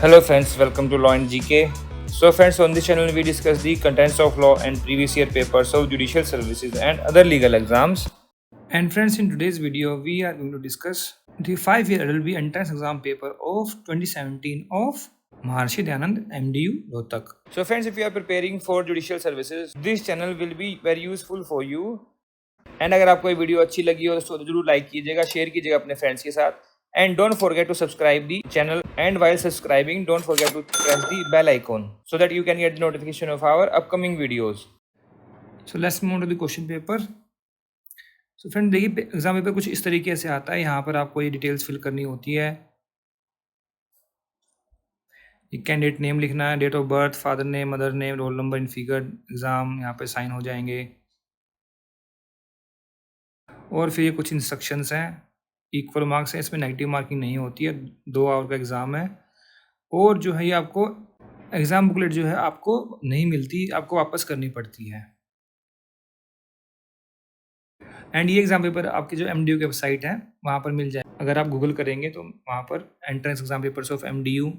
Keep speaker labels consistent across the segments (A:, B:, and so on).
A: Hello friends, welcome to Law and GK. So friends, on this channel we discuss the contents of law and previous year papers of judicial services and other legal exams. And friends, in today's video we are going to discuss the 5-year LLB entrance exam paper of 2017 of Maharshi Dayanand MDU Rohtak. So friends, if you are preparing for judicial services, this channel will be very useful for you. And अगर आपको ये video अच्छी लगी हो तो जरूर like कीजिएगा, share कीजिएगा अपने फ्रेंड्स के साथ. And don't forget to subscribe the channel, and while subscribing don't forget to press the bell icon so that you can get the notification of our upcoming videos. So let's move on to the question paper. So friend देखिए, exam paper कुछ इस तरीके से आता है. यहाँ पर आपको ये डिटेल्स फिल करनी होती है. कैंडिडेट नेम लिखना है, date of birth, father name, mother name, roll number in figure, exam यहाँ पे साइन हो जाएंगे. और फिर ये कुछ इंस्ट्रक्शंस हैं. इक्वल मार्क्स है, इसमें नेगेटिव मार्किंग नहीं होती है. 2 आवर का एग्ज़ाम है. और जो है ये आपको एग्ज़ाम बुकलेट जो है आपको नहीं मिलती, आपको वापस करनी पड़ती है. एंड ये एग्ज़ाम पेपर आपके जो MDU की वेबसाइट है वहाँ पर मिल जाए. अगर आप गूगल करेंगे तो वहाँ पर entrance exam papers of MDU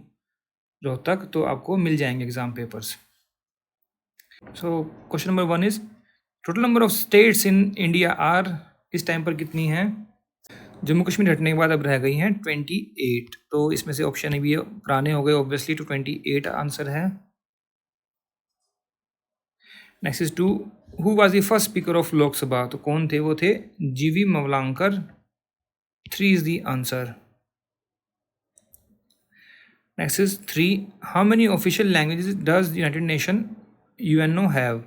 A: Rohtak तो आपको मिल जाएंगे exam papers. So question number 1 is total number of states in India are, इस टाइम पर कितनी हैं? जम्मू कश्मीर हटने के बाद अब रह गई हैं 28. तो इसमें से ऑप्शन भी पुराने हो गए ऑब्वियसली, तो 28 आंसर है. Next is 2, who was the first speaker of Lok Sabha? तो कौन थे? वो थे GV Mavalankar. 3 is the answer. Next is 3, how many official languages does the United nation UNO have?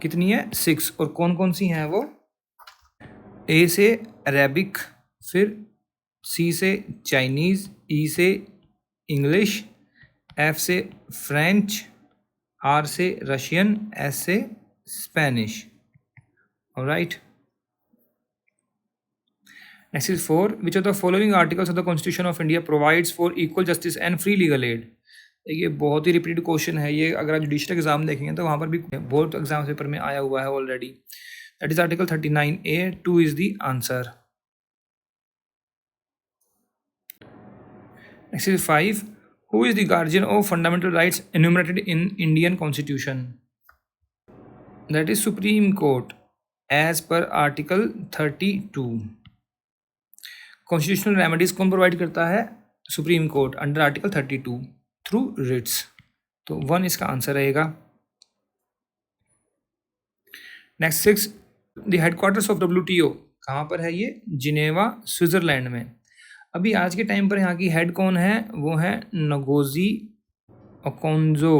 A: कितनी है? 6. और कौन कौन सी हैं वो? A से अरेबिक, फिर C से चाइनीज़, E से इंग्लिश, F से फ्रेंच, R से रशियन, S से Spanish. Alright. Next is 4, which of the following articles of the constitution of India provides for equal justice and free legal aid? ये बहुत ही repeated question है. ये अगर आप जुडिशल एग्जाम देखेंगे तो वहाँ पर भी बहुत एग्जाम पेपर में आया हुआ है already. That is article 39A. 2 is the answer. Next is 5. Who is the guardian of fundamental rights enumerated in Indian Constitution? That is Supreme Court as per Article 32. Constitutional remedies कौन provide करता है? Supreme Court under Article 32 through writs. तो 1 इसका answer रहेगा. Next 6, the headquarters of WTO कहाँ पर है? ये जिनेवा, स्विट्जरलैंड में. अभी आज के टाइम पर यहाँ की हेड कौन है? वो है नगोजी ओकोंजो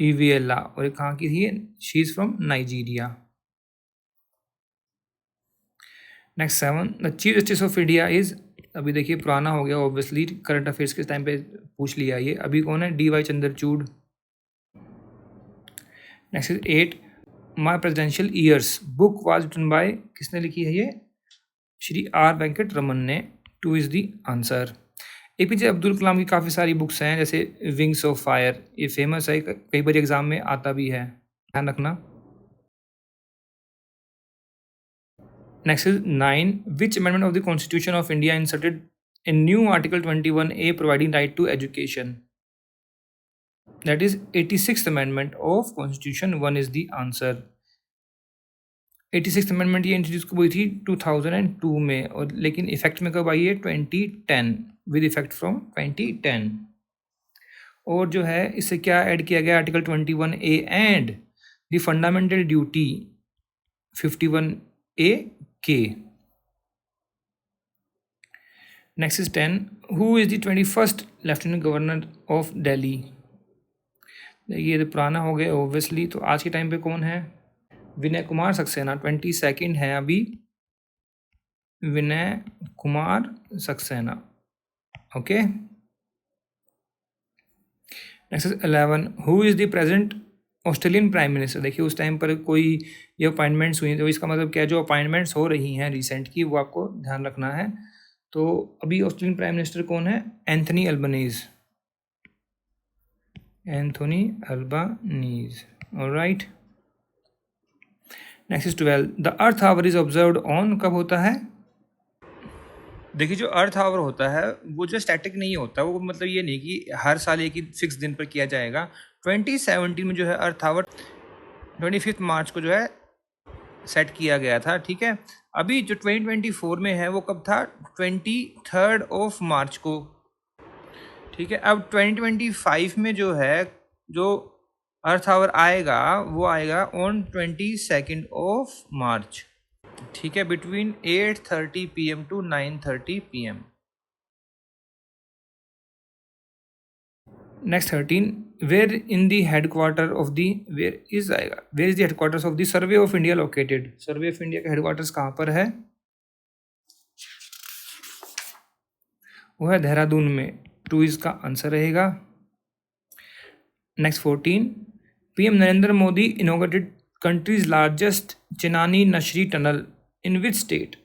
A: इविएला. और ये कहाँ की थी? She is from Nigeria. Next 7, the chief justice of India is, अभी देखिए पुराना हो गया ऑब्वियसली, करंट अफेयर्स के टाइम पे पूछ लिया ये. अभी कौन है? DY Chandrachud. Next is 8, my presidential years book was written by, किसने लिखी है ये? श्री R वेंकट रमन ने. 2 is the answer. APJ Abdul Kalam की काफ़ी सारी बुक्स हैं, जैसे विंग्स ऑफ फायर, ये फेमस है, कई बार एग्जाम में आता भी है, ध्यान रखना. Next is 9, which amendment of the constitution of India inserted in new article 21A providing right to education? That is 86th amendment of constitution. 1 is the answer. 86th amendment ये introduce कब हुई थी? 2002 में. और लेकिन इफेक्ट में कब आई है? 2010, विद इफेक्ट फ्रॉम 2010. और जो है इससे क्या ऐड किया गया? Article 21A and the fundamental duty 51A के. Next is 10, who is the 21st lieutenant governor of Delhi? ये तो पुराना हो गया ऑब्वियसली, तो आज के टाइम पे कौन है? विनय कुमार सक्सेना. 22nd है अभी, Vinay Kumar Saxena. Okay. Next is 11, who is the present Australian prime minister? देखिए उस टाइम पर कोई ये अपॉइंटमेंट्स हुई, तो इसका मतलब क्या, जो अपॉइंटमेंट्स हो रही हैं रिसेंट की, वो आपको ध्यान रखना है. तो अभी ऑस्ट्रेलियन प्राइम मिनिस्टर कौन है? Anthony Albanese. Anthony Albanese. Alright. Next is 12, the earth our is observed on, कब होता है? देखिए जो अर्थ आवर होता है वो जो स्टैटिक नहीं होता, वो मतलब ये नहीं कि हर साल एक ही फिक्स दिन पर किया जाएगा। 2017 में जो है अर्थ आवर 25 मार्च को जो है सेट किया गया था, ठीक है। अभी जो 2024 में है वो कब था, 23 मार्च को, ठीक है। अब 2025 में जो है जो अर्थ आवर आएगा वो आएगा ऑन 22 मार्च, ठीक है, between 8:30 PM to 9:30 PM। Next 13, where in the headquarter of the where is आएगा, where is the headquarters of the Survey of India located, Survey of India का हेडक्वार्टर्स कहाँ पर है, वो है देहरादून में। 2 इसका आंसर रहेगा। Next 14, PM Narendra Modi inaugurated country's largest Chenani Nashri tunnel in which state,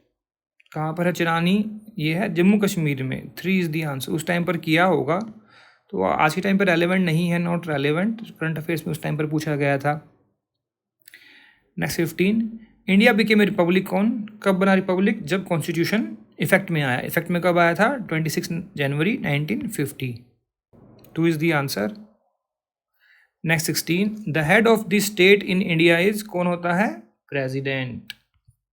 A: कहाँ पर है चिनानी, ये है जम्मू कश्मीर में। 3 इज दी आंसर। उस टाइम पर किया होगा तो आज के टाइम पर रेलेवेंट नहीं है, नॉट रेलेवेंट, करंट अफेयर्स में उस टाइम पर पूछा गया था। Next 15, India became a Republic कौन, कब बना रिपब्लिक, जब कॉन्स्टिट्यूशन इफेक्ट में आया। इफेक्ट में कब आया था, 26 जनवरी 1950। 2 is the answer. Next 16, the head of the state in India is, कौन होता है, प्रेसिडेंट।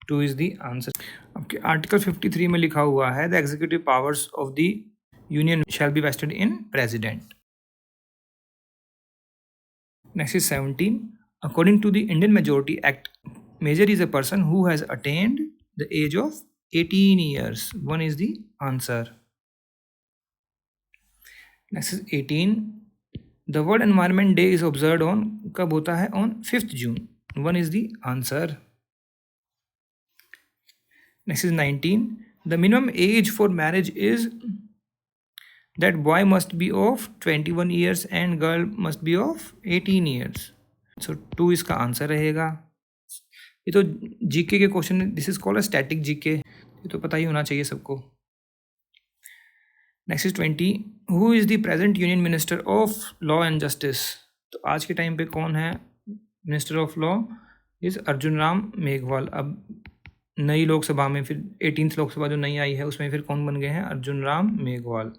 A: 2 is the answer. आपके आर्टिकल 53 में लिखा हुआ है the executive powers of the union shall be vested in president. Next is 17, according to the Indian Majority Act, major is a person who has attained the age of 18 years. 1 is the answer. Next is 18, the World Environment Day is observed on, कब होता है, on 5th June. 1 is the answer. Next is 19, the minimum age for marriage is, that boy must be of 21 years and girl must be of 18 years. सो 2 इसका answer रहेगा। ये तो GK के question, this is called a static GK, ये तो पता ही होना चाहिए सबको। Next is 20, who is the present union minister of law and justice, तो आज के टाइम पे कौन है minister of law, is Arjun Ram Meghwal. अब नई लोकसभा में फिर 18th लोकसभा जो नई आई है उसमें फिर कौन बन गए हैं, अर्जुन राम मेघवाल।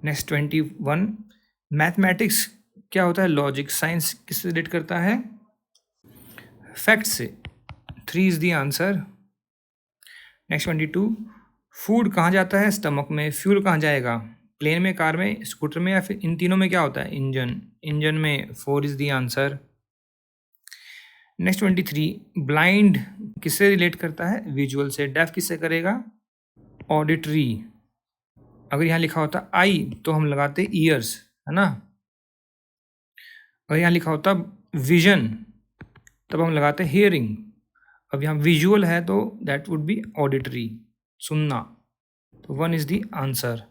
A: नेक्स्ट 21, मैथमेटिक्स क्या होता है, लॉजिक। साइंस किससे रिलेट करता है, फैक्ट से। 3 is the answer. Next 22, food कहाँ जाता है, स्टमक में। फ्यूल कहाँ जाएगा, प्लेन में, कार में, स्कूटर में, या फिर इन तीनों में क्या होता है, इंजन। इंजन में। 4 is the answer. Next 23, blind किससे रिलेट करता है, विजुअल से। डेफ किससे करेगा, ऑडिटरी। अगर यहाँ लिखा होता आई तो हम लगाते ईयर्स, है ना। अगर यहाँ लिखा होता विजन तब हम लगाते हियरिंग। अब यहाँ विजुअल है तो दैट वुड बी ऑडिटरी, सुनना। तो 1 इज द आंसर।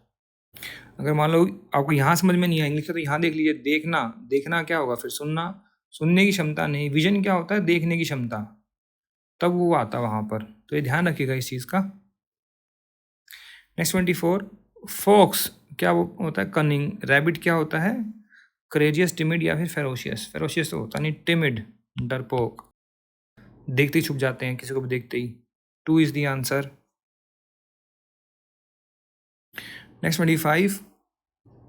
A: अगर मान लो आपको यहाँ समझ में नहीं आया इंग्लिश का तो यहाँ देख लीजिए, देखना। देखना क्या होगा फिर, सुनना। सुनने की क्षमता नहीं, विजन क्या होता है, देखने की क्षमता, तब वो आता वहाँ पर। तो ये ध्यान रखिएगा इस चीज़ का। नेक्स्ट 24, फॉक्स क्या होता है, कनिंग। रैबिट क्या होता है, करेजियस, टिमिड, या फिर फेरोशियस। फेरोशियस तो होता नहीं, टिमिड, डरपोक, देखते ही छुप जाते हैं किसी को भी देखते ही। 2 is the answer. Next 25,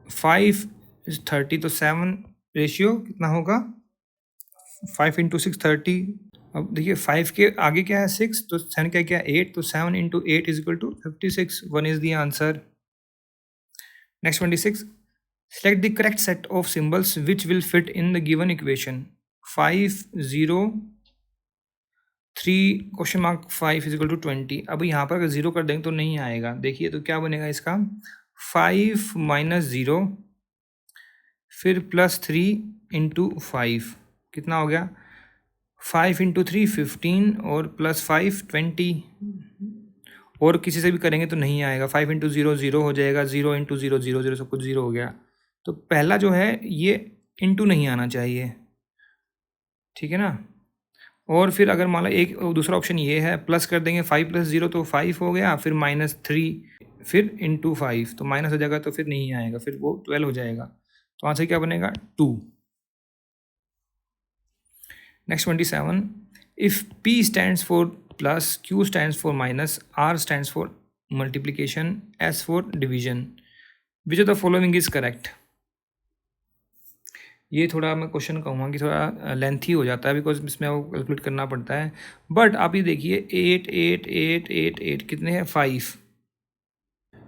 A: 5 is 30, तो 7 रेशियो कितना होगा, 5 इंटू 6 30। अब देखिए 5 के आगे क्या है 6, तो 7 का क्या है 8, तो 7 into 8 is equal to 56। 1 is the answer. Next 26, select the correct set of symbols which will fit in the given equation. 5 0 3 question mark 5 is equal to 20। अब यहाँ पर अगर 0 कर देंगे तो नहीं आएगा। देखिए तो क्या बनेगा इसका, 5 माइनस 0 फिर प्लस 3 इंटू 5, कितना हो गया, 5 इंटू 3 15 और प्लस 5 20। और किसी से भी करेंगे तो नहीं आएगा। 5 इंटू 0 0 हो जाएगा, 0 इंटू 0 0 0, सब कुछ 0 हो गया। तो पहला जो है ये इंटू नहीं आना चाहिए, ठीक है ना। और फिर अगर मान लो एक दूसरा ऑप्शन ये है, प्लस कर देंगे 5 प्लस 0 तो 5 हो गया, फिर माइनस 3 फिर इंटू 5, तो माइनस हो जाएगा तो फिर नहीं आएगा, फिर वो 12 हो जाएगा। तो आंसर क्या बनेगा, 2। Next 27, if P stands for plus, Q stands for minus, R stands for multiplication, S for division. Which of the following is correct? ये थोड़ा मैं क्वेश्चन कहूँगा कि थोड़ा लेंथी हो जाता है बिकॉज इसमें आपको कैलकुलेट करना पड़ता है, बट आप ये देखिए 8 8 8 8 8 कितने हैं 5।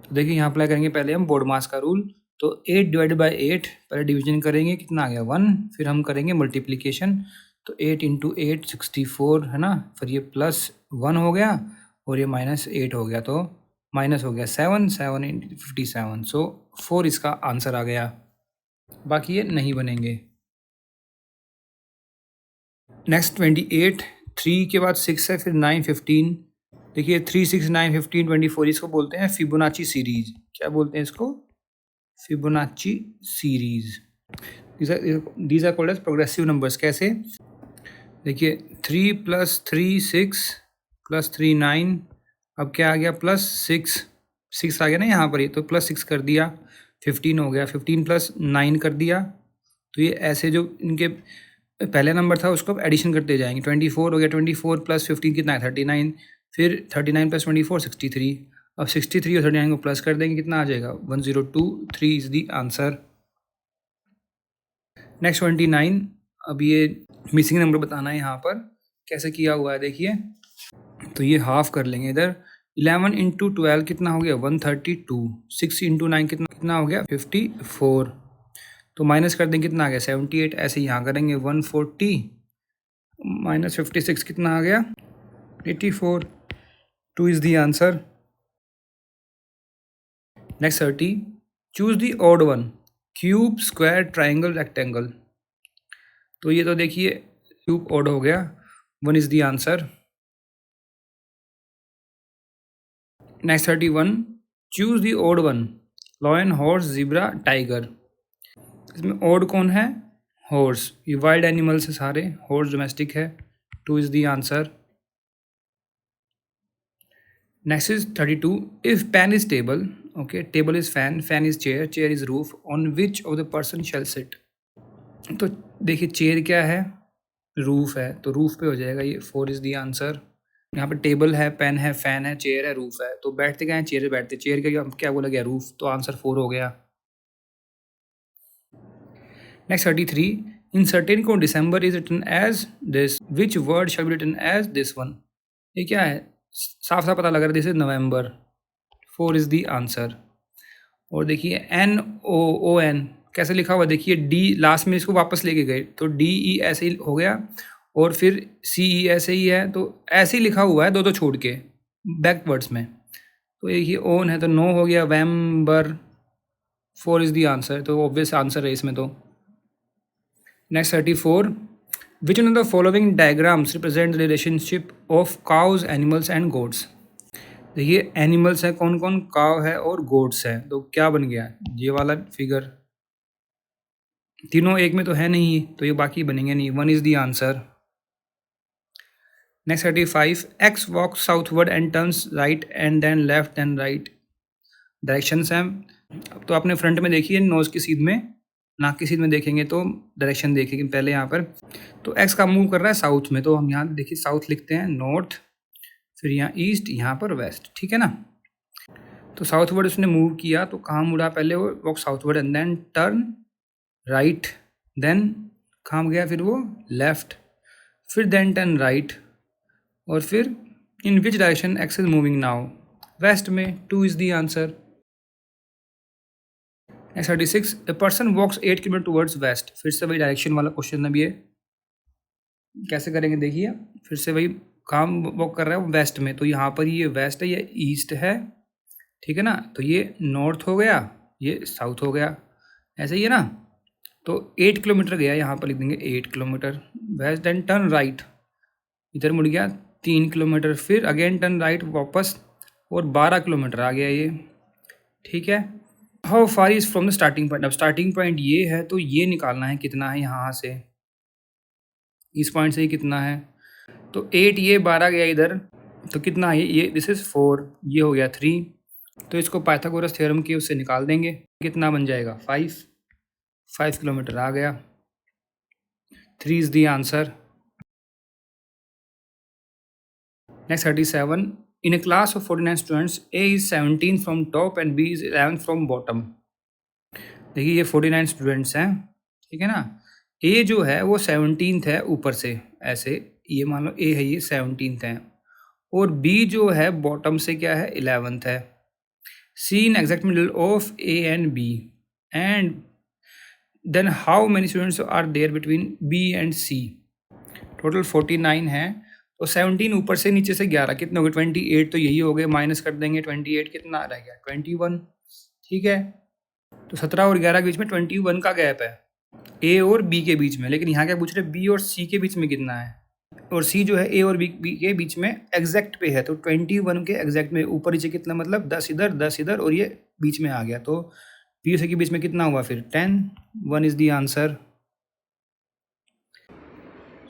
A: तो देखिए यहाँ अप्लाई करेंगे पहले हम बोर्ड मास का रूल, तो 8 डिवाइडेड बाई 8 पहले डिवीजन करेंगे, कितना आ गया 1, फिर हम करेंगे मल्टीप्लिकेशन, तो 8 इंटू 8 64 है ना, फिर ये प्लस 1 हो गया और ये माइनस 8 हो गया, तो माइनस हो गया 7 7 इंटू 57, सो 4 इसका आंसर आ गया, बाकी ये नहीं बनेंगे। नेक्स्ट 28, 3 के बाद 6 है, फिर 9 15, देखिए 3 6 9 15 24, इसको बोलते हैं फिबोनाची सीरीज। क्या बोलते हैं इसको? Fibonacci series. These are called as progressive numbers. कैसे? देखिए 3 प्लस 3 6 प्लस 3 9, अब क्या आ गया प्लस 6 आ गया ना यहाँ पर, ये तो प्लस 6 कर दिया, 15 हो गया, 15 प्लस 9 कर दिया, तो ये ऐसे जो इनके पहले नंबर था उसको अब एडिशन करते जाएंगे। 24 हो गया, 24 प्लस 15 कितना है 39, फिर 39 प्लस 24 63, अब 63 और 39 को प्लस कर देंगे, कितना आ जाएगा 1023 इज द आंसर। नेक्स्ट 29, अब ये मिसिंग नंबर बताना है यहाँ पर, कैसे किया हुआ है देखिए, तो ये हाफ कर लेंगे इधर, 11 इंटू 12 कितना हो गया 132, 6 इंटू 9 कितना हो गया 54, तो माइनस कर देंगे कितना आ गया 78, ऐसे यहाँ करेंगे 140 माइनस 56 कितना आ गया 84, 2 is the answer. Next 30, choose the odd one, cube square triangle rectangle, तो ये तो देखिए क्यूब ऑड हो गया, 1 is the answer. Next 31, choose the odd one, lion horse zebra tiger, इसमें ऑड कौन है? हॉर्स, ये वाइल्ड एनिमल्स है सारे, हॉर्स डोमेस्टिक है, 2 is the answer. Next is 32, if pen is table, okay, table is fan, fan is chair, chair is roof, on which of the person shall sit, तो देखिए chair क्या है? Roof है, तो roof पे हो जाएगा ये, 4 इज द आंसर। यहाँ पे टेबल है, पेन है, फैन है, चेयर है, रूफ है, तो बैठते क्या है? चेयर पे बैठते, चेयर का क्या बोला गया? रूफ, तो आंसर 4 हो गया। Next 33, in certain code December is written as this, which word shall be written as this one, ये क्या है? साफ साफ पता लग रहा है, this is November, 4 is the answer. और देखिए NOON कैसे लिखा हुआ, देखिए डी लास्ट में इसको वापस लेके गए, तो DE ऐसे ही हो गया, और फिर CE ऐसे ही है, तो ऐसे ही लिखा हुआ है, दो छोड़ के बैकवर्ड्स में, तो ये ओन है, तो नो हो गया, वैम्बर, 4 इज द आंसर, तो ऑब्वियस आंसर है इसमें तो। Next 34, which one of the following diagrams represent the relationship of cows animals and goats, देखिए एनिमल्स है कौन कौन, काव है और गोट्स है, तो क्या बन गया ये वाला फिगर, तीनों एक में तो है नहीं, तो ये बाकी बनेंगे नहीं, 1 is the answer. Next 35, X walk southward and turns right and then left then right, directions हैं, तो आपने फ्रंट में देखिए नोज की सीध में, नाक की सीध में देखेंगे तो डायरेक्शन देखेंगे पहले यहाँ पर, तो एक्स का मूव कर रहा है साउथ में, तो हम यहाँ देखिए साउथ लिखते हैं, नॉर्थ, फिर यहाँ ईस्ट, यहाँ पर वेस्ट, ठीक है ना, तो साउथवर्ड उसने मूव किया, तो कहाँ मुड़ा पहले वो, walk southward and then turn right, then कहाँ गया फिर वो लेफ्ट, फिर देन टर्न राइट, और फिर in which direction X is moving now, west में, 2 is the answer. Next 36, a person walks 8 kilometre towards west, फिर से वही डायरेक्शन वाला क्वेश्चन, अब ये कैसे करेंगे देखिए, फिर से वही काम वॉक कर रहा है वो वेस्ट में, तो यहाँ पर ये वेस्ट है, ये ईस्ट है, ठीक है ना, तो ये नॉर्थ हो गया, ये साउथ हो गया, ऐसे ही है ना, तो 8 किलोमीटर गया, यहाँ पर लिख देंगे 8 kilometre west, then turn right, इधर मुड़ गया 3 किलोमीटर, फिर अगेन टर्न राइट वापस, और 12 किलोमीटर आ गया ये, ठीक है। How far is from the starting point, अब स्टार्टिंग पॉइंट ये है, तो ये निकालना है कितना है यहाँ से, इस पॉइंट से ही कितना है, तो 8, ये 12 गया इधर, तो कितना है ये, दिस इज 4, ये हो गया 3, तो इसको पाइथागोरस थ्योरम के उससे निकाल देंगे, कितना बन जाएगा 5 किलोमीटर आ गया, 3 is the answer. Next 37, in a class of 49 students A is 17 from top and B is 11 from bottom. देखिए ये 49 स्टूडेंट्स हैं, ठीक है ना। ए जो है वो 17th है ऊपर से, ऐसे ये मान लो ए है, ये 17th है, और बी जो है बॉटम से क्या है, 11th है। C in exact middle of A and B, and then how many students are there between B and C. Total 49 है, तो 17 ऊपर से, नीचे से 11, कितने हो गए, 28, तो यही हो गए, माइनस कर देंगे 28, कितना रह गया, 21, ठीक है। तो 17 और 11 के बीच में 21 का गैप है, ए और बी के बीच में। लेकिन यहाँ क्या पूछ रहे, बी और सी के बीच में कितना है, और सी जो है ए और बी के बीच में एग्जैक्ट पे है, तो 21 के एग्जैक्ट में ऊपर नीचे कितना, मतलब 10 इधर 10 इधर, और ये बीच में आ गया, तो बी और सी के बीच में कितना हुआ फिर 10, 1 is the answer.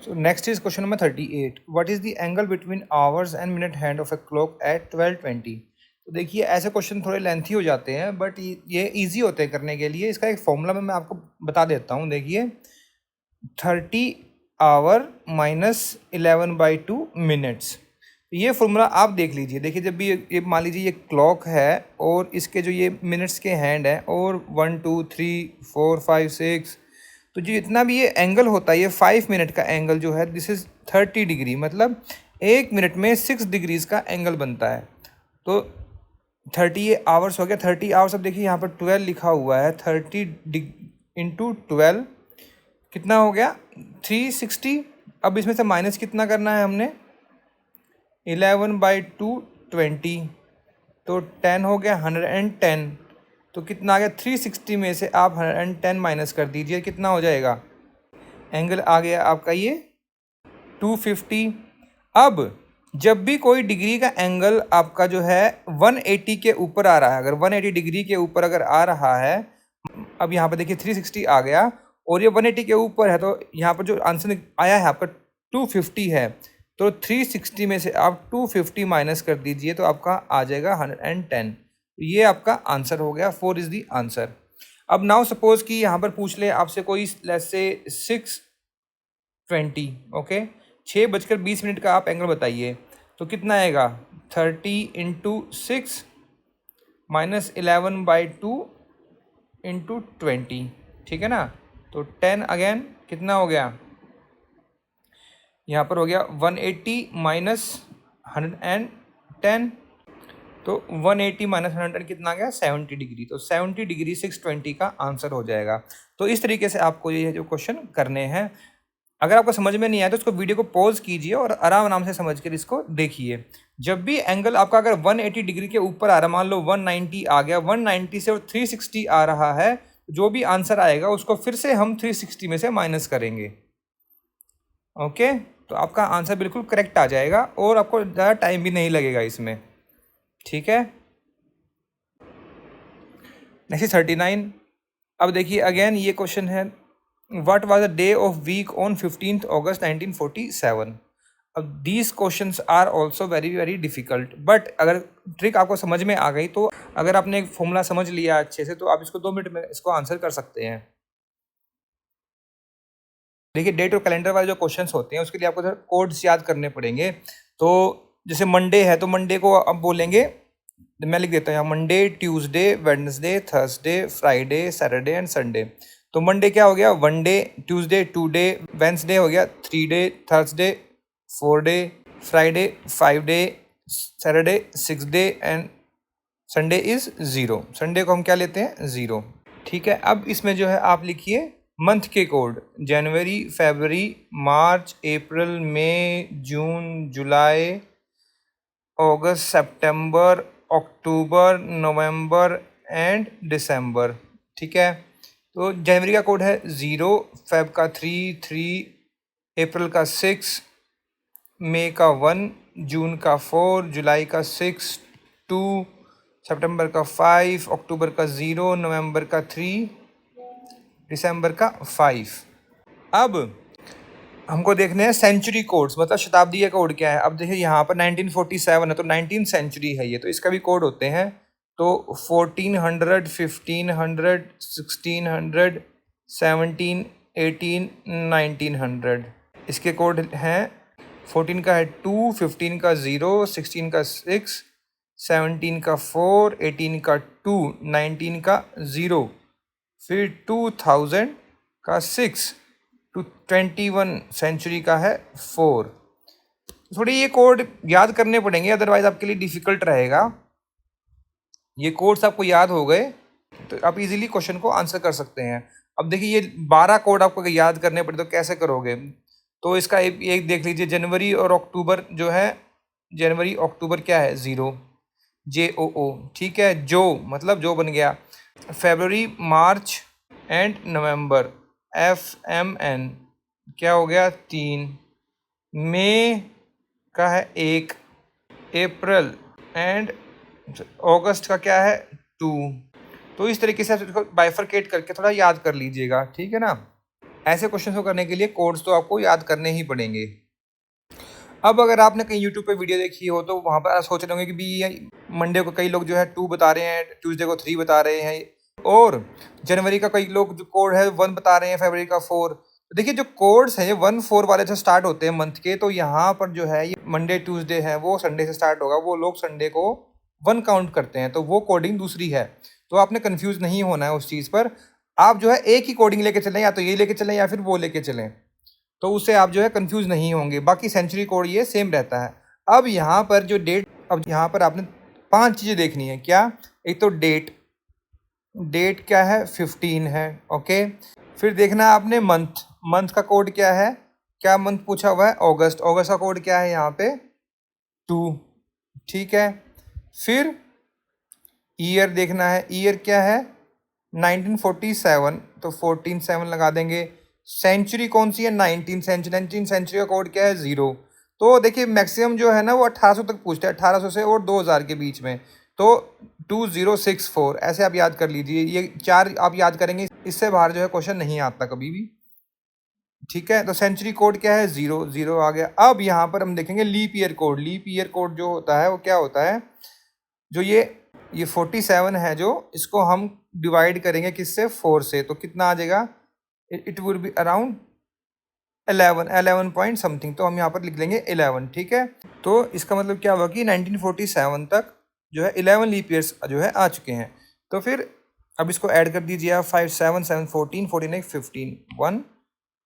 A: So next is question number 38. What is the angle between hours and minute hand of a clock at 12:20? तो देखिए ऐसे क्वेश्चन थोड़े लेंथी हो जाते हैं, बट ये इजी होते हैं करने के लिए। इसका एक फॉर्मूला मैं आपको बता देता हूँ। देखिए 30 आवर माइनस 11/2 मिनट्स, ये फॉर्मूला आप देख लीजिए। देखिए जब भी ये मान लीजिए ये क्लॉक है और इसके जो ये मिनट्स के हैंड हैं, और 1 2 3 4 5 6, तो जो इतना भी ये एंगल होता है, ये 5 मिनट का एंगल जो है, दिस इज़ 30 डिग्री, मतलब 1 मिनट में 6 डिग्रीज का एंगल बनता है। तो 30 ये आवर्स हो गया, 30 आवर्स। अब देखिए यहाँ पर 12 लिखा हुआ है, 30 इंटू 12 कितना हो गया, 360। अब इसमें से माइनस कितना करना है हमने, 11/2 20, तो 10 हो गया, 110। तो कितना आ गया, 360 में से आप 110 माइनस कर दीजिए, कितना हो जाएगा, एंगल आ गया आपका ये 250। अब जब भी कोई डिग्री का एंगल आपका जो है 180 के ऊपर आ रहा है, अगर 180 डिग्री के ऊपर अगर आ रहा है, अब यहाँ पर देखिए 360 आ गया और ये 180 के ऊपर है, तो यहाँ पर जो आंसर आया है आपका 250 है। तो 360 में से आप 250 माइनस कर दीजिए, तो आपका आ जाएगा 110। ये आपका आंसर हो गया, 4 इज़ दी आंसर। अब नाउ सपोज कि यहाँ पर पूछ ले आपसे कोई, लेट्स से 6:20, ओके, 6:20 का आप एंगल बताइए, तो कितना आएगा, 30 इंटू 6 माइनस 11/2 इंटू 20, ठीक है ना। तो 10 अगेन कितना हो गया, यहाँ पर हो गया 180 माइनस 110, तो 180 माइनस 110 कितना आ गया, 70 डिग्री। तो 70 डिग्री 620 का आंसर हो जाएगा। तो इस तरीके से आपको ये जो क्वेश्चन करने हैं। अगर आपको समझ में नहीं आया तो इसको वीडियो को पॉज कीजिए और आराम से समझ कर इसको देखिए। जब भी एंगल आपका अगर 180 डिग्री के ऊपर आ रहा है, मान लो 190 आ गया, 190 से 360 आ रहा है, जो भी आंसर आएगा उसको फिर से हम 360 में से माइनस करेंगे, ओके। तो आपका आंसर बिल्कुल करेक्ट आ जाएगा और आपको ज़्यादा टाइम भी नहीं लगेगा इसमें, ठीक है। नेक्स्ट 39। अब देखिए अगेन ये क्वेश्चन है, what was the day of week on 15 August 1947। अब these questions are also very very difficult, but अगर ट्रिक आपको समझ में आ गई, तो अगर आपने एक फॉर्मूला समझ लिया अच्छे से, तो आप इसको 2 मिनट में इसको आंसर कर सकते हैं। देखिए डेट और कैलेंडर वाले जो क्वेश्चंस होते हैं उसके लिए आपको कोड्स याद करने पड़ेंगे। तो जैसे मंडे है, तो मंडे को अब बोलेंगे, मैं लिख देता हूँ यहाँ, Monday, Tuesday, Wednesday, Thursday, Friday, Saturday and Sunday. तो मंडे क्या हो गया, 1 डे, ट्यूसडे 2 डे, वेडनेसडे हो गया 3 day, Thursday 4 day, Friday 5 day, Saturday 6 day and Sunday is 0। Sunday को हम क्या लेते हैं, 0, ठीक है। अब इसमें जो है आप लिखिए मंथ के code, January, February, March, April, May, June, July, August, September, October, November and दिसंबर, ठीक है। तो जनवरी का कोड है 0, फेब का 3, अप्रैल का 6, मई का 1, जून का 4, जुलाई का 6, 2, सितंबर का 5, अक्टूबर का 0, नवंबर का 3, दिसंबर का 5। अब हमको देखने हैं सेंचुरी कोड्स, मतलब शताब्दी कोड क्या है। अब देखिए यहाँ पर 1947 है, तो 19th सेंचुरी है ये, तो इसका भी कोड होते हैं। तो 1400, 1500, 1600, 17, 18, 1900 इसके कोड हैं। 14 का है 2, 15 का 0, 16 का 6, 17 का 4, 18 का 2, 19 का 0, फिर 2000 का 6, 21 सेंचुरी का है 4। थोड़ी ये कोड याद करने पड़ेंगे, अदरवाइज आपके लिए डिफिकल्ट रहेगा। ये कोड्स आपको याद हो गए तो आप इजीली क्वेश्चन को आंसर कर सकते हैं। अब देखिए ये 12 कोड आपको याद करने पड़े तो कैसे करोगे? तो इसका एक देख लीजिए, जनवरी और अक्टूबर जो है, जनवरी अक्टूबर क्या है 0, JOO, ठीक है। जो मतलब जो बन गया। फरवरी, मार्च एंड नवंबर, FMN क्या हो गया 3। मई का है 1, अप्रैल एंड अगस्त का क्या है 2। तो इस तरीके से आप इसको बाइफरकेट करके थोड़ा याद कर लीजिएगा, ठीक है ना। ऐसे क्वेश्चन को करने के लिए कोड्स तो आपको याद करने ही पड़ेंगे। अब अगर आपने कहीं यूट्यूब पे वीडियो देखी हो तो वहाँ पर आप सोच रहे होंगे कि भी मंडे को कई लोग जो है 2 बता रहे हैं, ट्यूसडे को 3 बता रहे हैं, और जनवरी का कई लोग जो कोड है 1 बता रहे हैं, फरवरी का 4। तो देखिए जो कोड्स हैं ये 1-4 वाले जो स्टार्ट होते हैं मंथ के, तो यहाँ पर जो है ये मंडे ट्यूसडे है वो संडे से स्टार्ट होगा, वो लोग संडे को 1 काउंट करते हैं, तो वो कोडिंग दूसरी है। तो आपने कन्फ्यूज़ नहीं होना है उस चीज़ पर। आप जो है एक ही कोडिंग लेके चलें, या तो ये लेके चलें या फिर वो लेके चलें, तो उससे आप जो है कंफ्यूज नहीं होंगे। बाकी सेंचुरी कोड ये सेम रहता है। अब यहाँ पर जो डेट, अब यहाँ पर आपने 5 चीज़ें देखनी है। क्या? एक तो डेट, डेट क्या है 15 है, ओके। फिर देखना है आपने मंथ, मंथ का कोड क्या है, क्या मंथ पूछा हुआ है, अगस्त, अगस्त का कोड क्या है यहाँ पे 2, ठीक है। फिर ईयर देखना है, ईयर क्या है 1947, तो 14-7 लगा देंगे। सेंचुरी कौन सी है 19 सेंचुरी, 19 सेंचुरी का कोड क्या है 0। तो देखिए मैक्सिमम जो है ना वो 1800 तक पूछता है, 1800 से और 2000 के बीच में, तो 2064 ऐसे आप याद कर लीजिए। ये 4 आप याद करेंगे, इससे बाहर जो है क्वेश्चन नहीं आता कभी भी, ठीक है। तो सेंचुरी कोड क्या है 0, 0 आ गया। अब यहाँ पर हम देखेंगे leap year code. Leap year code जो होता है वो क्या होता है, जो ये 47 है, जो इसको हम डिवाइड करेंगे किससे, 4 से, तो कितना आ जाएगा, it will be around 11 point something, तो हम यहाँ पर लिख लेंगे 11, ठीक है। तो इसका मतलब क्या हुआ कि 1947 तक जो है 11 लीप ईयर्स जो है आ चुके हैं। तो फिर अब इसको ऐड कर दीजिए आप, 5 7 7 14 14 15 1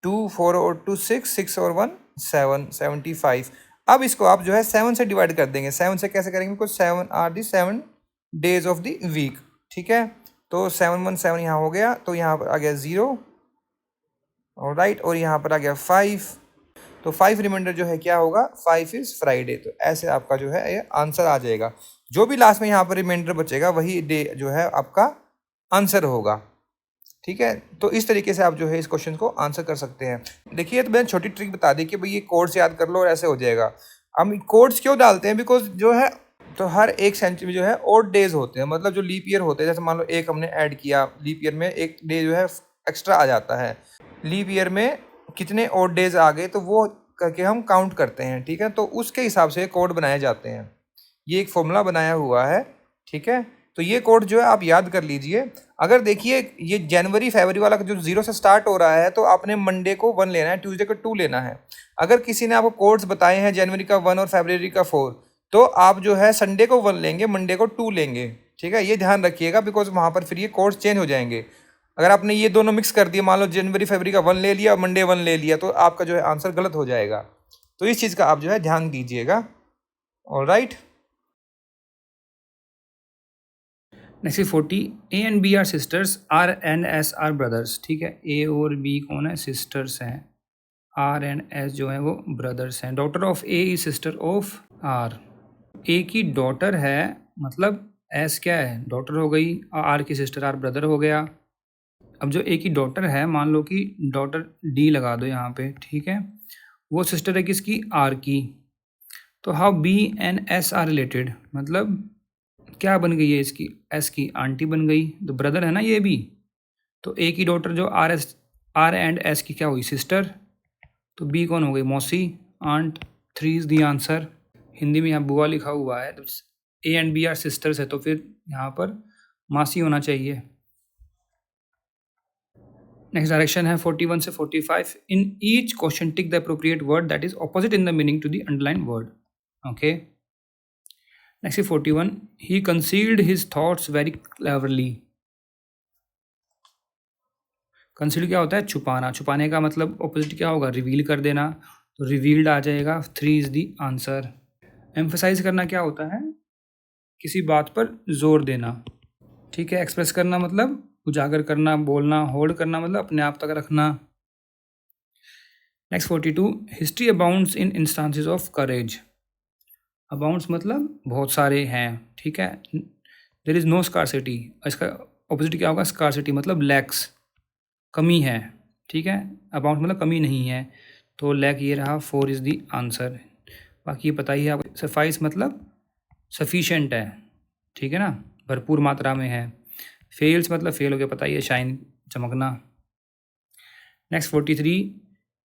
A: 2 4 और 2 6 6 और 1 7 75। अब इसको आप जो है 7 से डिवाइड कर देंगे। 7 से कैसे करेंगे, because 7 are the 7 days of the week, ठीक है। तो 717 यहाँ हो गया, तो यहाँ पर आ गया 0, और राइट, और यहाँ पर आ गया 5, तो 5 रिमाइंडर जो है क्या होगा, 5 इज फ्राइडे। तो ऐसे आपका जो है ये आंसर आ जाएगा। जो भी लास्ट में यहाँ पर रिमाइंडर बचेगा वही डे जो है आपका आंसर होगा, ठीक है। तो इस तरीके से आप जो है इस क्वेश्चन को आंसर कर सकते हैं। देखिए तो मैंने छोटी ट्रिक बता दी कि भाई ये कोड्स याद कर लो और ऐसे हो जाएगा। हम कोड्स क्यों डालते हैं, बिकॉज जो है तो हर एक सेंचुरी में जो है ओड डेज होते हैं, मतलब जो लीप ईयर होते हैं, जैसे मान लो एक हमने ऐड किया, लीप ईयर में एक डे जो है एक्स्ट्रा आ जाता है। लीप ईयर में कितने ओड डेज आ गए तो वो करके हम काउंट करते हैं, ठीक है। तो उसके हिसाब से कोड बनाए जाते हैं। ये एक फॉर्मूला बनाया हुआ है, ठीक है। तो ये कोड जो है आप याद कर लीजिए। अगर देखिए ये जनवरी फरवरी वाला जो 0 से स्टार्ट हो रहा है, तो आपने मंडे को 1 लेना है, ट्यूसडे को 2 लेना है। अगर किसी ने आपको कोड्स बताए हैं जनवरी का 1 और फरवरी का 4, तो आप जो है संडे को 1 लेंगे, मंडे को 2 लेंगे, ठीक है। ये ध्यान रखिएगा, बिकॉज वहाँ पर फिर ये कोड्स चेंज हो जाएंगे। अगर आपने ये दोनों मिक्स कर दिए, मान लो जनवरी फरवरी का 1 ले लिया और मंडे 1 ले लिया, तो आपका जो है आंसर गलत हो जाएगा। तो इस चीज़ का आप जो है ध्यान दीजिएगा। Alright,
B: next 40, A and B are sisters, R and S are brothers, ठीक है। ए और बी कौन है, सिस्टर्स हैं, आर एंड एस जो है वो ब्रदर्स हैं। Daughter of A is sister of R. A की डॉटर है, मतलब एस क्या है, डॉटर हो गई, आर की सिस्टर, आर ब्रदर हो गया। अब जो ए की डॉटर है, मान लो कि डॉटर डी लगा दो यहाँ पे, ठीक है, वो सिस्टर है किसकी, आर की। तो how B and S are related, मतलब क्या बन गई है इसकी, एस की आंटी बन गई, तो ब्रदर है ना ये भी। तो ए की डॉटर जो आर एंड एस की क्या हुई, सिस्टर। तो बी कौन हो गई, मौसी, aunt. 3 is the answer. Hindi में यहाँ बुआ लिखा हुआ है, तो A and B are sisters है, तो फिर यहाँ पर मासी होना चाहिए। नेक्स्ट डायरेक्शन है 41 से 45. In each question tick the appropriate word that is opposite in the meaning to the underline word. Okay. Next 41. He concealed his thoughts very cleverly. Conceal क्या होता है? छुपाना. छुपाने का मतलब ऑपोजिट क्या होगा? रिवील कर देना. तो रिवील्ड आ जाएगा. 3 इज द आंसर. एम्फसाइज करना क्या होता है? किसी बात पर जोर देना. ठीक है. एक्सप्रेस करना मतलब उजागर करना, बोलना. होल्ड करना मतलब अपने आप तक रखना. Next 42. History abounds in instances of courage. Abounds मतलब बहुत सारे हैं. ठीक है. There is no scarcity. इसका ऑपोजिट क्या होगा? स्कार्सिटी मतलब लैक्स, कमी है. ठीक है. अबाउंड मतलब कमी नहीं है. तो लैक ये रहा. 4 इज द आंसर. बाकी ये पता ही है आपको. सफाइस मतलब सफिशेंट है. ठीक है ना, भरपूर मात्रा में है. फेल्स मतलब फेल हो गया, पता ही है, शाइन, चमकना. Next 43.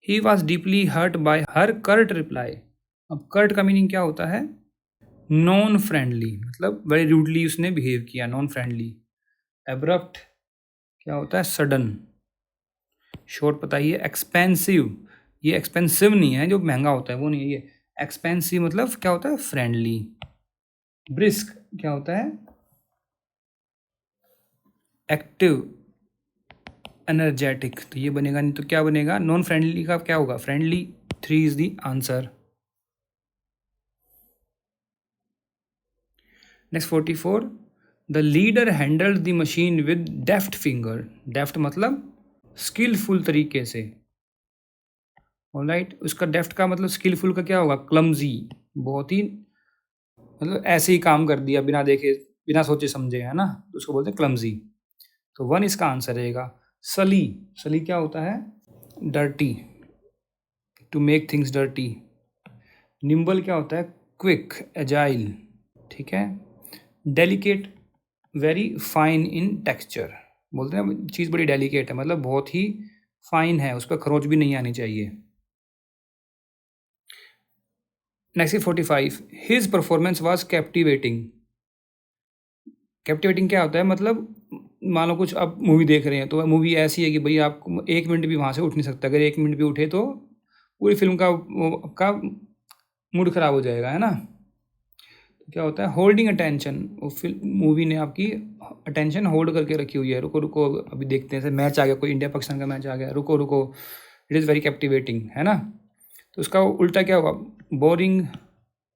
B: He was deeply hurt by her curt reply. अब कर्ट का मीनिंग क्या होता है? नॉन फ्रेंडली मतलब वेरी रूडली उसने बिहेव किया. Non friendly. एब्रप्ट क्या होता है? सडन. शॉर्ट पता ही है. एक्सपेंसिव, ये एक्सपेंसिव नहीं है जो महंगा होता है, वो नहीं है ये. एक्सपेंसिव मतलब क्या होता है? फ्रेंडली. ब्रिस्क क्या होता है? Active, energetic. तो ये बनेगा नहीं, तो क्या बनेगा? नॉन फ्रेंडली का क्या होगा? Friendly. 3 is the answer. Next 44. The leader handled the machine with deft finger. Deft मतलब स्किलफुल तरीके से. ऑलराइट. उसका डेफ्ट का मतलब स्किलफुल का क्या होगा? क्लमजी. बहुत ही मतलब ऐसे ही काम कर दिया बिना देखे, बिना सोचे समझे, है ना, तो उसको बोलते हैं क्लमजी. तो 1 इसका आंसर रहेगा. सली. सली क्या होता है? Dirty, to make things dirty. Nimble क्या होता है? Quick, agile. ठीक है. Delicate, very fine in texture. बोलते हैं चीज़ बड़ी डेलिकेट है मतलब बहुत ही फाइन है, उस पर खरोच भी नहीं आनी चाहिए. Next 45. His performance was captivating. Captivating क्या होता है? मतलब मान लो कुछ आप मूवी देख रहे हैं, तो मूवी ऐसी है कि भाई आप 1 मिनट भी वहाँ से उठ नहीं सकते. अगर 1 मिनट भी उठे तो पूरी फिल्म का मूड खराब हो जाएगा, है ना. तो क्या होता है? Holding attention. वो फिल्म मूवी ने आपकी अटेंशन होल्ड करके रखी हुई है. रुको रुको अभी देखते हैं. मैच आ गया, कोई इंडिया पाकिस्तान का मैच आ गया, रुको रुको, इट इज़ वेरी कैप्टिवेटिंग, है ना. तो उसका उल्टा क्या होगा? Boring.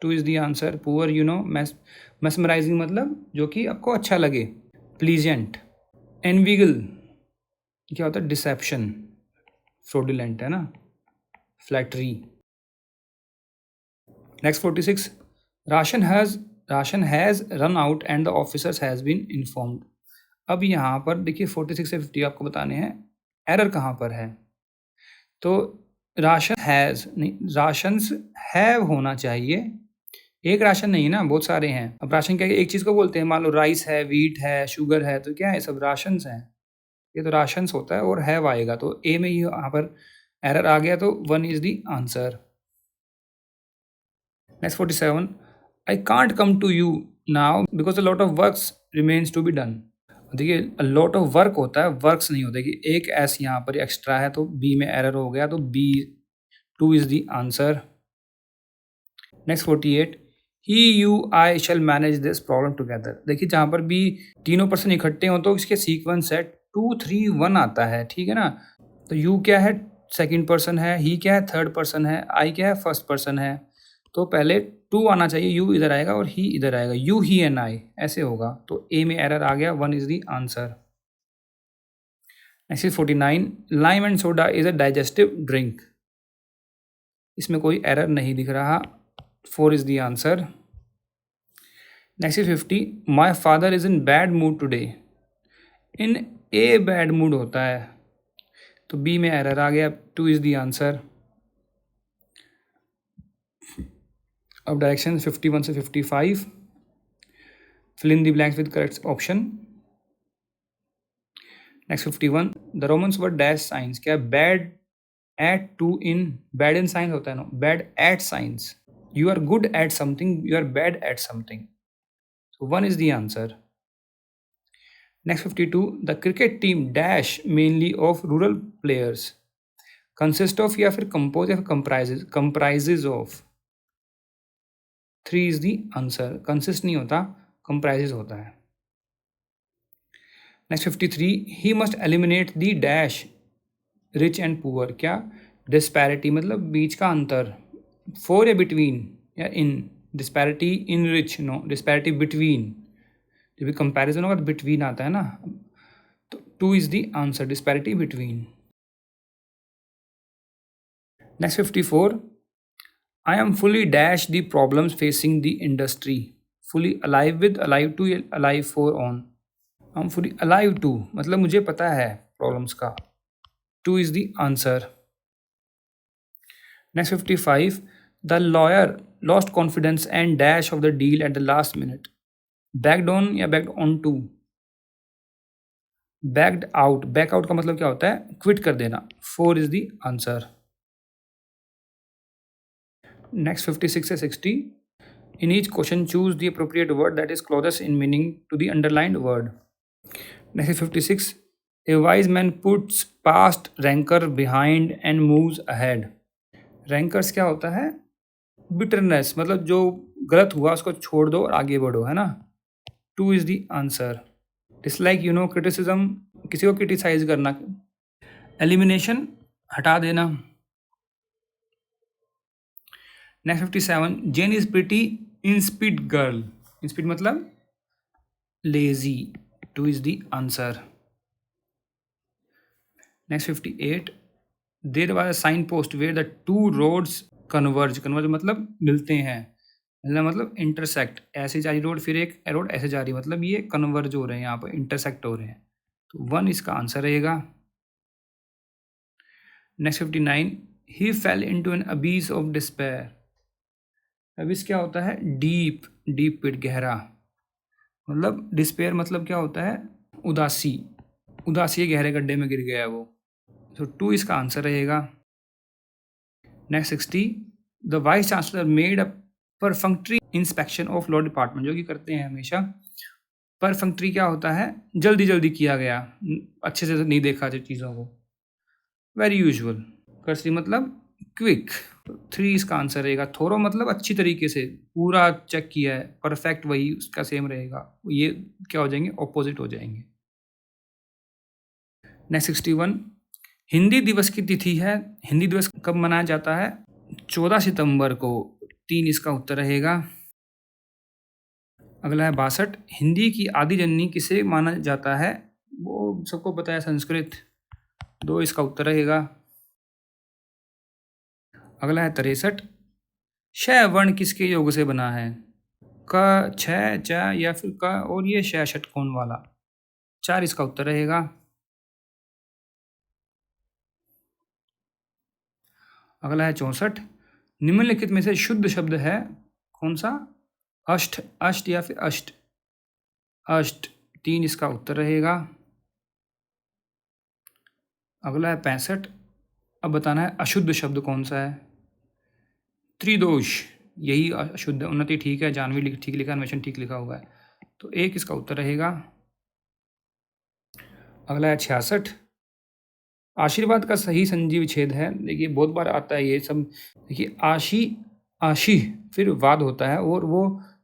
B: 2 is the answer. Poor, you know. Mesmerising मतलब जो कि आपको अच्छा लगे. प्लीजेंट. एनविगल क्या होता है? डिसेप्शन, फ्रॉडुलेंट, है ना, flattery. Next 46. Ration has run out and the officers has been informed. अब यहाँ पर देखिए 46 से 50 आपको बताने हैं एरर कहाँ पर है. तो राशन हैज़ नहीं, राशंस हैव होना चाहिए. एक राशन नहीं है ना, बहुत सारे हैं. अब राशन क्या है? एक चीज़ को बोलते हैं. मान लो राइस है, व्हीट है, शुगर है, तो क्या है? सब राशंस हैं. ये तो राशंस होता है और हैव आएगा, तो ए में ही यहाँ पर एरर आ गया, तो 1 इज द आंसर. नेक्स्ट 47. I can't come to you now because a lot of works remains to be done. देखिए अ लॉट ऑफ वर्क होता है, वर्क्स नहीं होता कि एक एस यहाँ पर एक्स्ट्रा है, तो बी में एरर हो गया, तो B 2 is the answer. Next 48. He you I shall manage this problem together. देखिए जहाँ पर भी तीनों पर्सन इकट्ठे हों तो इसके सीक्वेंस है 2 3 1 आता है. ठीक है ना. तो यू क्या है? सेकंड पर्सन है. ही क्या है? थर्ड पर्सन है. आई क्या है? फर्स्ट पर्सन है. तो पहले 2 आना चाहिए. यू इधर आएगा और ही इधर आएगा. यू, ही एंड आई ऐसे होगा. तो ए में एरर आ गया. 1 is the answer. Next 49. Lime and soda is a digestive drink. इसमें कोई एरर नहीं दिख रहा. 4 is the answer. Next 50. My father is in bad mood today. In a bad mood होता है, तो बी में एरर आ गया. 2 इज द आंसर. अब डायरेक्शन 51 से 55. Fill in the blanks with correct option. Next 51. The Romans were dash science. क्या? Bad at to in. Bad in science होता है ना, bad at science. You are good at something, you are bad at something. So 1 is the answer. Next 52, the cricket team dash mainly of rural players, consist of या फिर compose या फिर comprises of. 3 is the answer, consist नहीं होता, comprises होता है। Next 53, he must eliminate the dash rich and poor, क्या disparity मतलब बीच का अंतर, फॉर या बिटवीन या इन, डिस्पैरिटी इन रिच, नो डिस्पैरिटी बिटवीन, जब भी कंपैरिजन होगा तो बिटवीन आता है ना, तो 2 is the answer, disparity between. Next 54, I am fully dash the problems facing the industry, fully alive with alive to, alive for on, I am fully alive to मतलब मुझे पता है प्रॉब्लम्स का, 2 is the answer. Next 55, the lawyer lost confidence and dash of the deal at the last minute, backed on या backed on to, backed out, back out का मतलब क्या होता है, क्विट कर देना, 4 इज द आंसर। नेक्स्ट 56 से 60, in each question choose the appropriate word that is closest in meaning to the underlined word. Next 56, a wise man puts past rancour behind and moves ahead, rancours क्या होता है, bitterness मतलब जो गलत हुआ उसको छोड़ दो और आगे बढ़ो, है ना, 2 is the answer. Dislike you know criticism, किसी को क्रिटिसाइज करना, एलिमिनेशन हटा देना। Next 57, Jane is pretty insipid girl, insipid मतलब lazy, 2 is the answer. Next 58, there was a sign post where the two roads converge, converge मतलब मिलते हैं, मतलब इंटरसेक्ट, ऐसे जा रही रोड फिर एक रोड ऐसे जा रही, मतलब ये कन्वर्ज हो रहे हैं, यहाँ पर इंटरसेक्ट हो रहे हैं, तो 1 इसका आंसर रहेगा। Next 59, he fell into an abyss of despair, abyss क्या होता है, डीप, डीप पिट, गहरा, मतलब डिस्पेयर मतलब क्या होता है, उदासी, उदासी के गहरे गड्ढे में गिर गया है वो, तो 2 इसका आंसर रहेगा। Next 60, the vice chancellor made a perfunctory inspection of law department, जो कि करते हैं हमेशा, परफंक्ट्री क्या होता है, जल्दी जल्दी किया गया, अच्छे से नहीं देखा जो चीज़ों को, वेरी यूजुअल, कर्सरी मतलब क्विक, 3 इसका आंसर रहेगा। थोरो मतलब अच्छी तरीके से पूरा चेक किया है, परफेक्ट वही उसका सेम रहेगा, ये क्या हो जाएंगे, ऑपोजिट हो जाएंगे। नेक्स्ट 61, हिंदी दिवस की तिथि है, हिंदी दिवस कब मनाया जाता है, 14 सितंबर को, 3 इसका उत्तर रहेगा। अगला है 62, हिंदी की आदि जननी किसे माना जाता है, वो सबको पता है, संस्कृत, 2 इसका उत्तर रहेगा। अगला है 63, श वर्ण किसके योग से बना है, क, छ, च या फिर क और ये श षटकोण वाला, 4 इसका उत्तर रहेगा। अगला है 64, निम्नलिखित में से शुद्ध शब्द है कौन सा, अष्ट, अष्ट या फिर अष्ट, अष्ट, 3 इसका उत्तर रहेगा। अगला है 65, अब बताना है अशुद्ध शब्द कौन सा है, त्रिदोष, यही अशुद्ध, उन्नति ठीक है, जानवी ठीक लिखा, अन्वेषण ठीक लिखा हुआ है, तो 1 इसका उत्तर रहेगा। अगला है 66, आशीर्वाद का सही संजी विच्छेद है, देखिए बहुत बार आता है ये सब, देखिए आशी, आशी फिर वाद होता है, और वो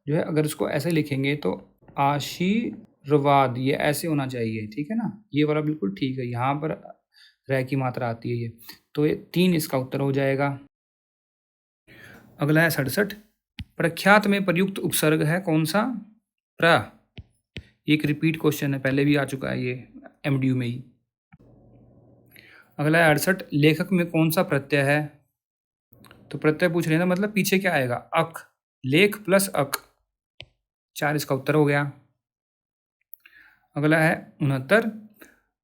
B: जो है अगर इसको ऐसे लिखेंगे तो आशीर्वाद, ये ऐसे होना चाहिए, ठीक है ना, ये वाला बिल्कुल ठीक है, यहाँ पर रह की मात्रा आती है ये, तो ये 3 इसका उत्तर हो जाएगा। अगला है 67, प्रख्यात में प्रयुक्त उपसर्ग है कौन सा, प्र, एक रिपीट क्वेश्चन है, पहले भी आ चुका है ये एमडीयू में ही। अगला है 68, लेखक में कौन सा प्रत्यय है, तो प्रत्यय पूछ रहे हैं मतलब पीछे क्या आएगा, अक, लेख प्लस अक, 4 इसका उत्तर हो गया। अगला है 69,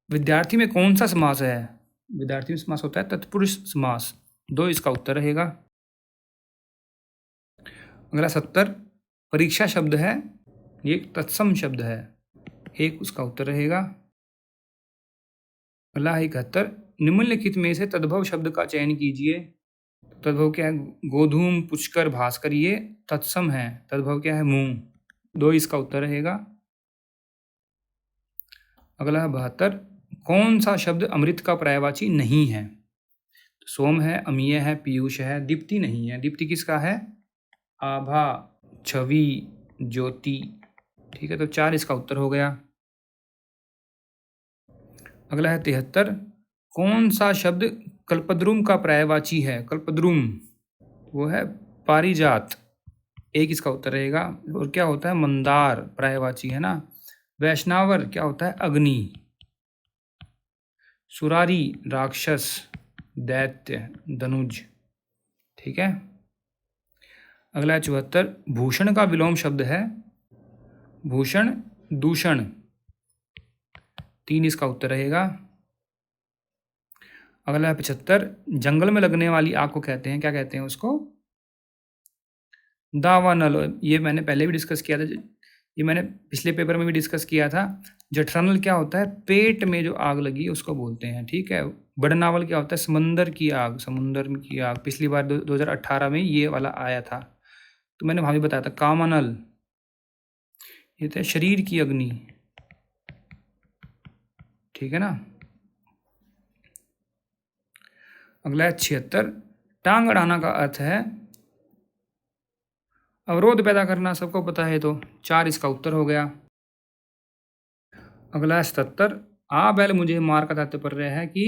B: विद्यार्थी में कौन सा समास है, विद्यार्थी में समास होता है तत्पुरुष समास, 2 इसका उत्तर रहेगा। अगला 70, परीक्षा शब्द है, ये तत्सम शब्द है, 1 उसका उत्तर रहेगा। अगला है 71, निम्नलिखित में से तद्भव शब्द का चयन कीजिए, तद्भव क्या है, गोधूम, पुष्कर, भास्कर, ये तत्सम है, तद्भव क्या है, मुंह, 2 इसका उत्तर रहेगा। अगला है 72, कौन सा शब्द अमृत का पर्यायवाची नहीं है? सोम है, अमीय है, पीयूष है, दीप्ति नहीं है। दीप्ति किसका है? आभा, छवि, ज्योति। ठीक है, तो 4 इसका उत्तर हो गया। अगला है 73, कौन सा शब्द कल्पद्रुम का पर्यायवाची है? कल्पद्रुम वो है पारिजात, 1 इसका उत्तर रहेगा। और क्या होता है? मंदार पर्यायवाची है ना। वैष्णवर क्या होता है? अग्नि। सुरारी राक्षस, दैत्य, धनुज। ठीक है। अगला है 74, भूषण का विलोम शब्द है? भूषण, दूषण, 3 इसका उत्तर रहेगा। अगला है 75, जंगल में लगने वाली आग को कहते हैं, क्या कहते हैं उसको? दावानल। ये मैंने पहले भी डिस्कस किया था, ये मैंने पिछले पेपर में भी डिस्कस किया था। जठरानल क्या होता है? पेट में जो आग लगी उसको बोलते हैं। ठीक है। बड़नावल क्या होता है? समंदर की आग, समुंदर की आग। पिछली बार 2018 में ये वाला आया था, तो मैंने वहाँ भी बताया था। कामानल ये थे शरीर की अग्नि। ठीक है ना। अगला है 76, टांग अड़ाना का अर्थ है? अवरोध पैदा करना, सबको पता है, तो 4 इसका उत्तर हो गया। अगला है 77, आ बैल मुझे मार का तात्पर्य है कि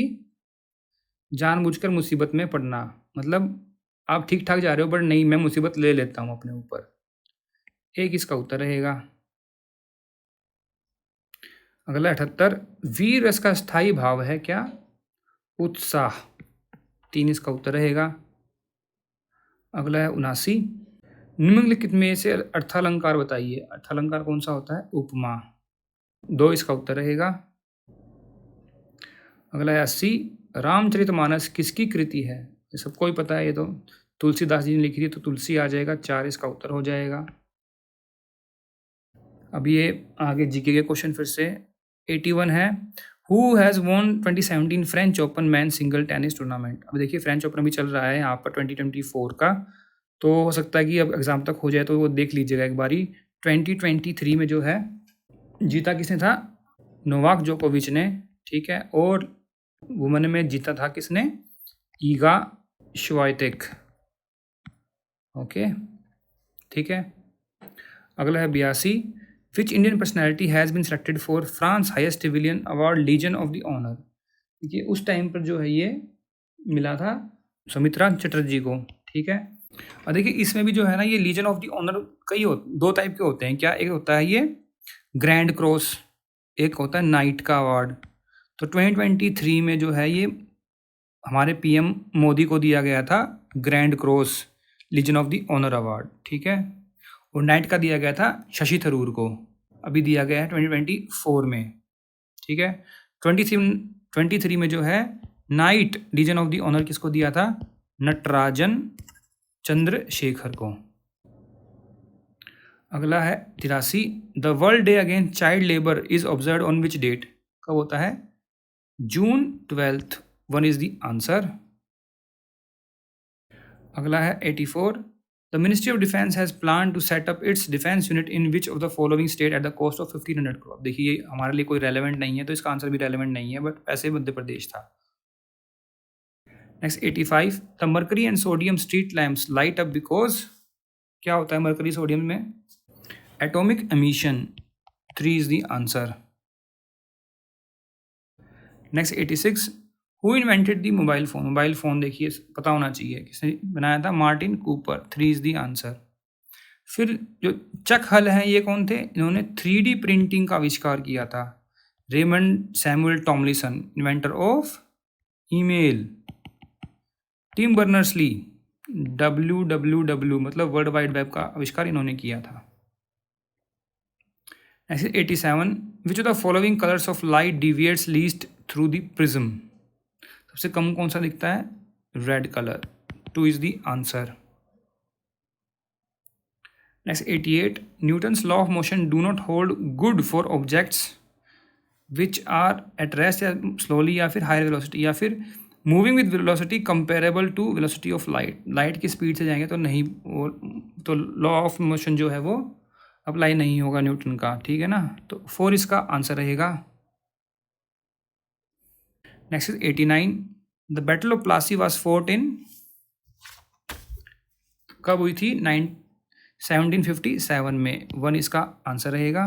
B: जानबूझकर मुसीबत में पड़ना, मतलब आप ठीक ठाक जा रहे हो बट नहीं, मैं मुसीबत ले लेता हूँ अपने ऊपर, 1 इसका उत्तर रहेगा। अगला 78, वीर रस का स्थायी भाव है क्या? उत्साह, 3 इसका उत्तर रहेगा। अगला है 79, निम्नलिखित में से अर्थालंकार बताइए। अर्थालंकार कौन सा होता है? उपमा, 2 इसका उत्तर रहेगा। अगला है 80, रामचरितमानस किसकी कृति है? ये सबको ही पता है, ये तो तुलसीदास जी ने लिखी थी, तो तुलसी आ जाएगा, 4 इसका उत्तर हो जाएगा। अब ये आगे जीके के क्वेश्चन फिर से। 81 है, who has won 2017 French open man single tennis tournament? अब देखिए फ्रेंच ओपन अभी चल रहा है यहाँ पर 2024 का, तो हो सकता है कि अब एग्जाम तक हो जाए, तो वो देख लीजिएगा एक बारी। 2023 में जो है जीता किसने था? नोवाक जोकोविच ने। ठीक है। और वुमेन में जीता था किसने? ईगा श्वाइटेक। ओके, ठीक है। अगला है 82, which Indian personality has been selected for France highest civilian award legion of the honour? देखिए उस टाइम पर जो है ये मिला था सुमित्रा चटर्जी को। ठीक है। और देखिए इसमें भी जो है ना, ये लीजन ऑफ द ऑनर कई 2 टाइप के होते हैं। क्या? एक होता है ये ग्रैंड क्रॉस, एक होता है नाइट का अवार्ड। तो 2023 में जो है ये हमारे पीएम मोदी को दिया गया था grand cross legion of the honour award. ठीक है। और नाइट का दिया गया था शशि थरूर को, अभी दिया गया है 2024 में। ठीक है। 23 में जो है knight legion of the honour किसको दिया था? नटराजन चंद्रशेखर को। अगला है 83, the world day against child labour is observe on which date? कब होता है? June 12, 1 is the answer. अगला है 84, the ministry of defence has plan to set up its defence unit in which of the following state at the cost of 1500 crore? देखिए हमारे लिए कोई relevant नहीं है, तो इसका आंसर भी रेलेवेंट नहीं है, बट ऐसे मध्य प्रदेश था। Next 85, the mercury and sodium street lamps light up because? क्या होता है मर्करी सोडियम में? Atomic emission, 3 is the answer. Next 86, who invented the mobile phone? Mobile phone देखिए पता होना चाहिए, किसने बनाया था? Martin Cooper, 3 is the answer. फिर जो चक हल हैं ये कौन थे? इन्होंने 3D प्रिंटिंग का आविष्कार किया था। Raymond Samuel Tomlinson, inventor of email. Tim Berners Lee, WWW मतलब वर्ल्ड वाइड वेब का आविष्कार इन्होंने किया था। Next 87, which of the following colours of light deviates least through the prism? सबसे कम कौन सा दिखता है? Red colour, 2 is the answer. Next 88, Newton's law of motion do not hold good for objects which are at rest, या slowly, या फिर higher velocity, या फिर moving with velocity comparable to velocity of light? Light की speed से जाएंगे तो नहीं, तो लॉ ऑफ मोशन जो है वो अप्लाई नहीं होगा न्यूटन का। ठीक है ना। तो 4 इसका आंसर रहेगा। Next is 89, the battle of Plassey was fought in, कब हुई थी? 1757 में। 1 इसका आंसर रहेगा।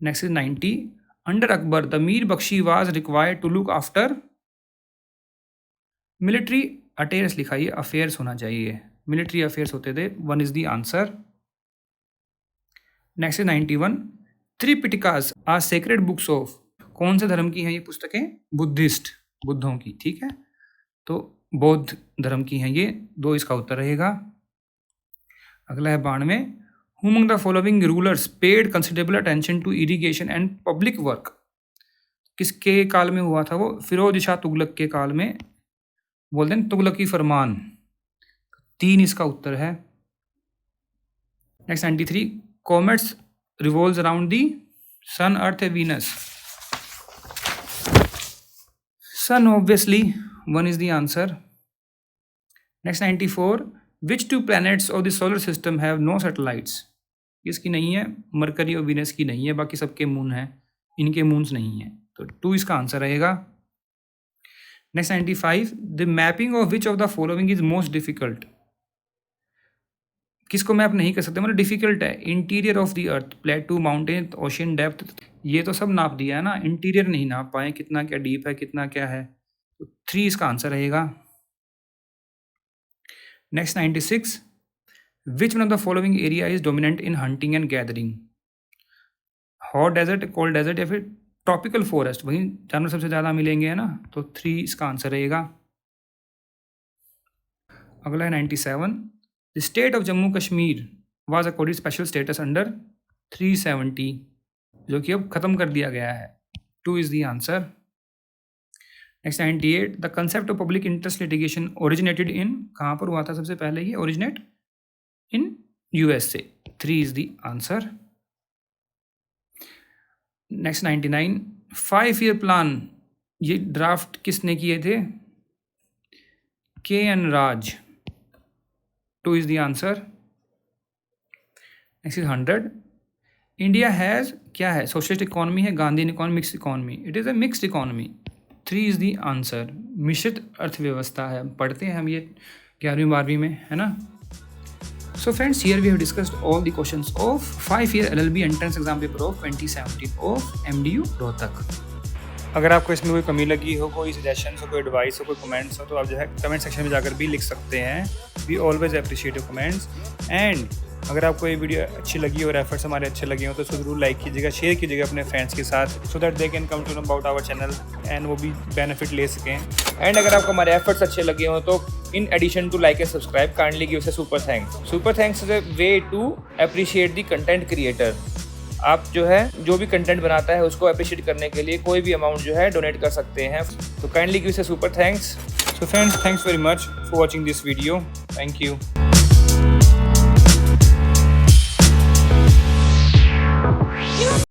B: Next is 90, under Akbar the Mir Bakhshi was required to look after military affairs, लिखा है अफेयर्स होना चाहिए, मिलिट्री अफेयर्स होते थे। 1 is the answer. Next is 91, Tripitakas are sacred books of, कौन से धर्म की हैं ये पुस्तकें? बुद्धिस्ट, बुद्धों की, ठीक है, तो बौद्ध धर्म की हैं ये। 2 इसका उत्तर रहेगा। अगला है 92, who among the following rulers paid considerable attention to irrigation and public work, किसके काल में हुआ था वो? फिरोज शाह तुगलक के काल में, बोलते हैं तुगलकी फरमान। 3 इसका उत्तर है। Next 93, comets revolves around the sun, earth है Venus, sun obviously. 1 is the answer. Next 94, which 2 planets of the solar system have no satellites, इसकी नहीं है, मरकरी और वीनस की नहीं है, बाकी सबके मून है, इनके मून्स नहीं है, तो 2 इसका आंसर रहेगा। Next 95, the mapping of which of the following is most difficult, किसको मैप नहीं कर सकते, मतलब डिफिकल्ट है? Interior of the earth, प्लेटू, mountain, ocean depth, ये तो सब नाप दिया है ना, इंटीरियर नहीं नाप पाए, कितना क्या डीप है, कितना क्या है, तो 3 इसका आंसर रहेगा। Next 96, which one of the following area is dominant in hunting and gathering, hot desert, cold desert, या फिर ट्रॉपिकल फॉरेस्ट, वहीं जानवर सबसे ज़्यादा मिलेंगे, है ना, तो 3 इसका आंसर रहेगा। अगला है 97, the state of Jammu Kashmir was accorded special status under 370, जो कि अब खत्म कर दिया गया है। 2 is the answer. Next 98, the concept of public interest litigation originated in, कहाँ पर हुआ था सबसे पहले ये? Originate in USA। 3 is the answer. Next 99, 5-year plan, ये ड्राफ्ट किसने किए थे? KN Raj. 2 is the answer. Next is 100, India has, क्या है? सोशलिस्ट इकोनॉमी है, Gandhian economy, mixed economy, it is a mixed economy. 3 is the answer, मिश्रित अर्थव्यवस्था है, पढ़ते हैं हम ये 11वीं 12वीं में, है ना। So friends, here we have discussed all the questions of 5-year LLB entrance exam paper of 2017 of MDU Rohtak.
A: अगर आपको इसमें कोई कमी लगी हो, कोई सजेशन हो, कोई एडवाइस हो, कोई कमेंट्स हो, तो आप जो है कमेंट सेक्शन में जाकर भी लिख सकते हैं। We always appreciate your comments. And अगर आपको ये वीडियो अच्छी लगी और एफर्ट्स हमारे अच्छे लगे हो तो उसको जरूर लाइक कीजिएगा, शेयर कीजिएगा अपने फ्रेंड्स के साथ, so that they can come to know about our channel and वो भी बेनिफिट ले सकें। एंड अगर आपको हमारे एफर्ट्स अच्छे लगे हो तो in addition to like and subscribe, kindly give us a super thanks. Super thanks is a way to appreciate the content creator. आप जो है जो भी कंटेंट बनाता है उसको अप्रिशिएट करने के लिए कोई भी अमाउंट जो है डोनेट कर सकते हैं, तो kindly give us a super thanks. So friends, thanks very much for watching this video. Thank you.